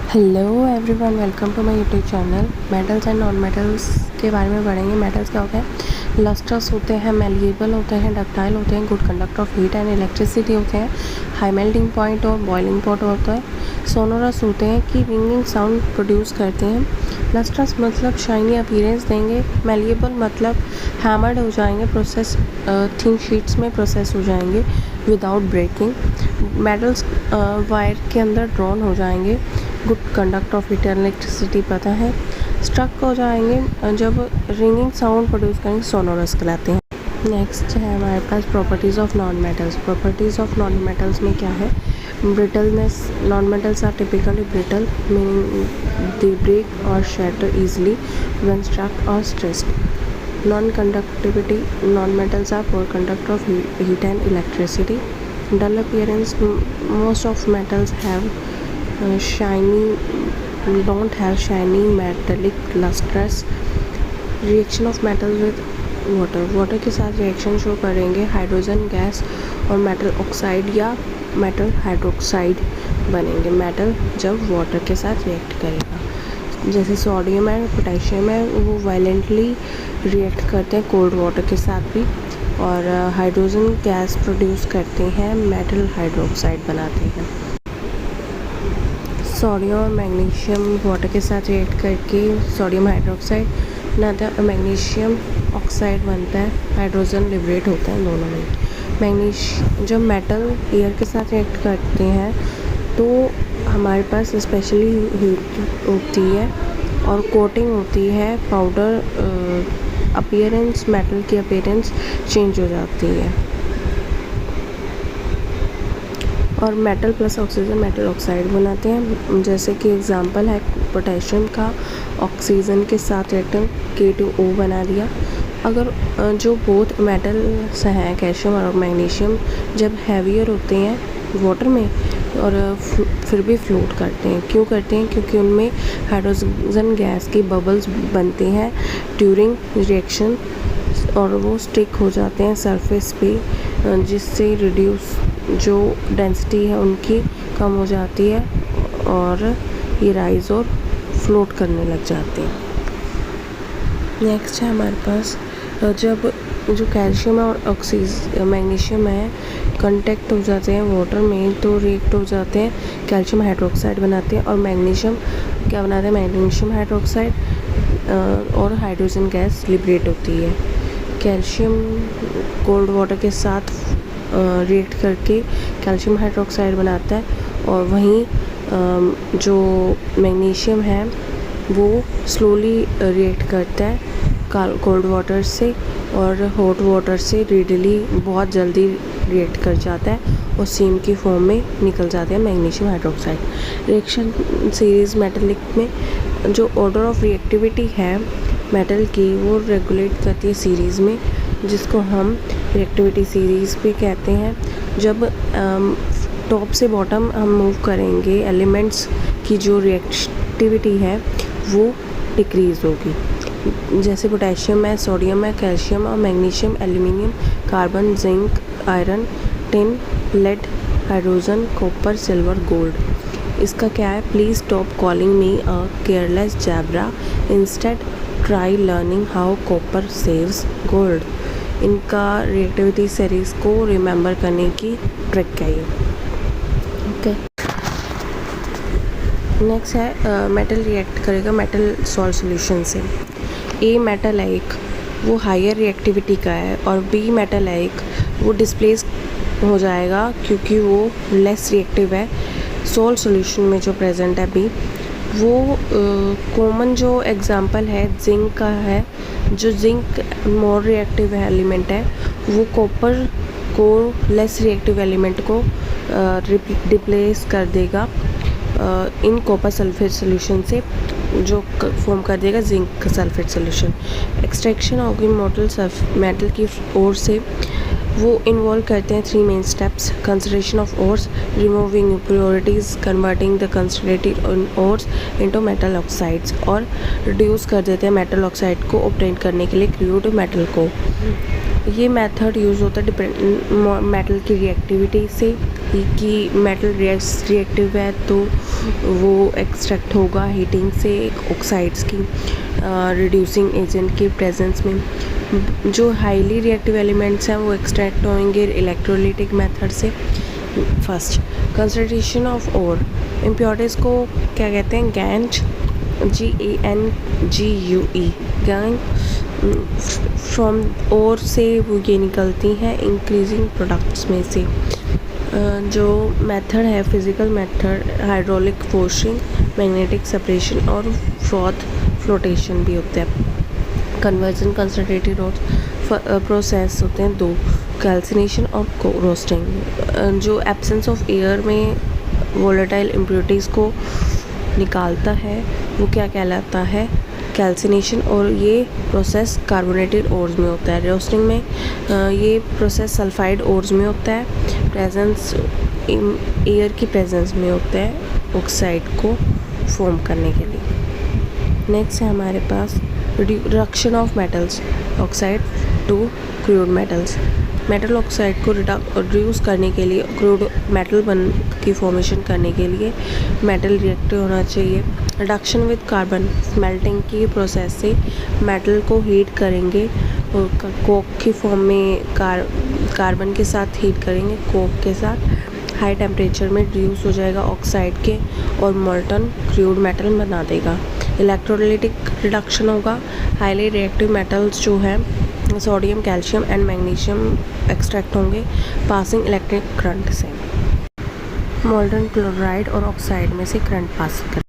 Hello everyone, welcome to my YouTube channel. Metals and non metals के बारे में पढ़ेंगे। मेटल्स क्या होते हैं? लस्ट्रस होते हैं, मेलिएबल होते हैं, डक्टाइल होते हैं, good conductor of heat and electricity होते हैं, हाई मेल्टिंग पॉइंट और बॉइलिंग पॉइंट होता है, सोनोरस होते हैं कि रिंगिंग साउंड प्रोड्यूस करते हैं। लस्ट्रस मतलब शाइनी अपीयरेंस देंगे, मेलिएबल मतलब हैमर्ड हो जाएंगे, प्रोसेस थिन शीट्स में प्रोसेस हो जाएंगे विदाउट ब्रेकिंग। मेटल्स वायर के अंदर ड्रॉन हो जाएंगे, good conduct of heat and electricity पता है। स्ट्रक हो जाएंगे जब रिंगिंग साउंड प्रोड्यूस करेंगे, सोनोरस कहलाते हैं। नेक्स्ट है हमारे पास properties of non metals. Properties of non metals में क्या है? Brittleness. Non metals are typically brittle, meaning they break और shatter easily when struck or stressed. Non-conductivity. Non-metals are poor conductor of heat and electricity. Dull appearance. Most of metals have don't have shiny metallic lustrous. Reaction of metal with water. Water के साथ reaction show करेंगे, hydrogen gas और metal oxide या metal hydroxide बनेंगे। Metal जब water के साथ react करेगा, जैसे सोडियम है, पोटेशियम है, वो वायलेंटली रिएक्ट करते हैं कोल्ड वाटर के साथ भी, और हाइड्रोजन गैस प्रोड्यूस करते हैं, मेटल हाइड्रोक्साइड बनाते हैं। सोडियम और मैग्नीशियम वाटर के साथ रिएक्ट करके सोडियम हाइड्रोक्साइड बनाता है और मैग्नीशियम ऑक्साइड बनता है, हाइड्रोजन लिबरेट होता है दोनों में। जब मेटल एयर के साथ रिएक्ट करते हैं तो हमारे पास स्पेशली हीट होती है और कोटिंग होती है, पाउडर अपीयरेंस, मेटल की अपीयरेंस चेंज हो जाती है। और metal plus oxygen metal oxide बनाते हैं, जैसे कि एग्जांपल है पोटेशियम का ऑक्सीजन के साथ रिएक्टेंट K2O बना दिया। अगर जो बोथ मेटल्स हैं, कैल्शियम और मैग्नीशियम, जब हैवियर होते हैं वाटर में और फिर भी फ्लोट करते हैं। क्यों करते हैं? क्योंकि उनमें हाइड्रोजन गैस की बबल्स बनते हैं ड्यूरिंग रिएक्शन और वो स्टिक हो जाते हैं सरफेस पे, जिससे रिड्यूस जो डेंसिटी है उनकी कम हो जाती है और ये राइज और फ्लोट करने लग जाते हैं। नेक्स्ट है हमारे पास, जब जो कैल्शियम और मैग्नीशियम है कांटेक्ट हो जाते हैं वाटर में तो रिएक्ट हो जाते हैं, कैल्शियम हाइड्रोक्साइड बनाते हैं और मैग्नीशियम क्या बनाते हैं? मैग्नीशियम हाइड्रोक्साइड और हाइड्रोजन गैस लिबरेट होती है। कैल्शियम कोल्ड वाटर के साथ रिएक्ट करके कैल्शियम हाइड्रोक्साइड बनाता है और वहीं जो मैग्नीशियम है वो स्लोली रिएक्ट करता है कोल्ड वाटर से और हॉट वाटर से रीडली बहुत जल्दी रिएक्ट कर जाता है और सीम की फॉर्म में निकल जाते हैं magnesium hydroxide. Reaction series metallic में जो ऑर्डर ऑफ रिएक्टिविटी है मेटल की वो रेगुलेट करती है सीरीज़ में, जिसको हम रिएक्टिविटी सीरीज़ भी कहते हैं। जब टॉप से बॉटम हम मूव करेंगे, एलिमेंट्स की जो रिएक्टिविटी है वो डिक्रीज़ होगी। जैसे पोटेशियम है, सोडियम है, कैल्शियम और magnesium, aluminium, carbon, zinc, iron, tin, lead, hydrogen, copper, silver, gold. इसका क्या है? Please stop calling me a careless zebra, instead try learning how copper saves gold. इनका रिएक्टिविटी सीरीज़ को रिमेंबर करने की ट्रिक क्या है। ओके, नेक्स्ट है मेटल रिएक्ट करेगा मेटल सॉल्ट सॉल्यूशन से। ए मेटल है एक, वो हायर रिएक्टिविटी का है और बी मेटल है एक, वो डिस्प्लेस हो जाएगा क्योंकि वो लेस रिएक्टिव है। सॉल्ट सॉल्यूशन में जो प्रेजेंट है बी, वो कॉमन जो एग्जांपल है जिंक का है। जो जिंक मोर रिएक्टिव एलिमेंट है वो कॉपर को लेस रिएक्टिव एलिमेंट को रिप्लेस कर देगा इन कॉपर सल्फेट सोल्यूशन से, जो फॉर्म कर देगा जिंक सल्फेट सोल्यूशन। एक्सट्रैक्शन होगी मेटल की ओर से, वो इन्वॉल्व करते हैं 3 main steps: concentration of ores, removing impurities, converting the concentrated ores into metal oxides, और रिड्यूस कर देते हैं मेटल ऑक्साइड को ऑब्टेन करने के लिए क्रूड मेटल को। ये मेथड यूज़ होता है मेटल की रिएक्टिविटी से कि मेटल रिएक्टिव है तो वो एक्सट्रैक्ट होगा हीटिंग से ऑक्साइड्स की रिड्यूसिंग एजेंट के प्रेजेंस में। जो हाईली रिएक्टिव एलिमेंट्स हैं वो एक्सट्रैक्ट होंगे इलेक्ट्रोलिटिक मेथड से। First, concentration of ore. Impurities को क्या कहते हैं? गैंज, GANGUE, गैंग। फ्रॉम ओर से वो ये निकलती हैं इंक्रीजिंग प्रोडक्ट्स में से। जो मेथड है physical method, hydraulic washing, magnetic separation और फ्रॉथ फ्लोटेशन भी होता है। कन्वर्जन कंसनट्रेटेड और प्रोसेस होते हैं दो, कैल्सिनेशन और रोस्टिंग। जो एब्सेंस ऑफ एयर में वोलेटाइल इम्प्योरिटीज़ को निकालता है वो क्या कहलाता है? कैल्सिनेशन। और ये प्रोसेस कार्बोनेटेड ओर्स में होता है। रोस्टिंग में ये प्रोसेस सल्फाइड ओर्स में होता है, प्रेजेंस एयर की प्रेजेंस में होता है ऑक्साइड को फॉर्म करने के लिए। नेक्स्ट है हमारे पास reduction of metals oxide to crude metals. Metal oxide को रिड्यूस करने के लिए, क्रूड मेटल की फॉर्मेशन करने के लिए मेटल रिएक्टिव होना चाहिए। रिडक्शन विद कार्बन, स्मेल्टिंग की प्रोसेस से मेटल को हीट करेंगे और कोक की फॉर्म में कार्बन के साथ हीट करेंगे, कोक के साथ हाई टेम्परेचर में रिड्यूस हो जाएगा ऑक्साइड के और मोल्टन क्रूड मेटल बना देगा। इलेक्ट्रोलाइटिक रिडक्शन होगा, हाईली रिएक्टिव मेटल्स जो हैं sodium, calcium and magnesium extract होंगे पासिंग इलेक्ट्रिक करंट से। मोल्टन क्लोराइड और ऑक्साइड में से करंट पास कर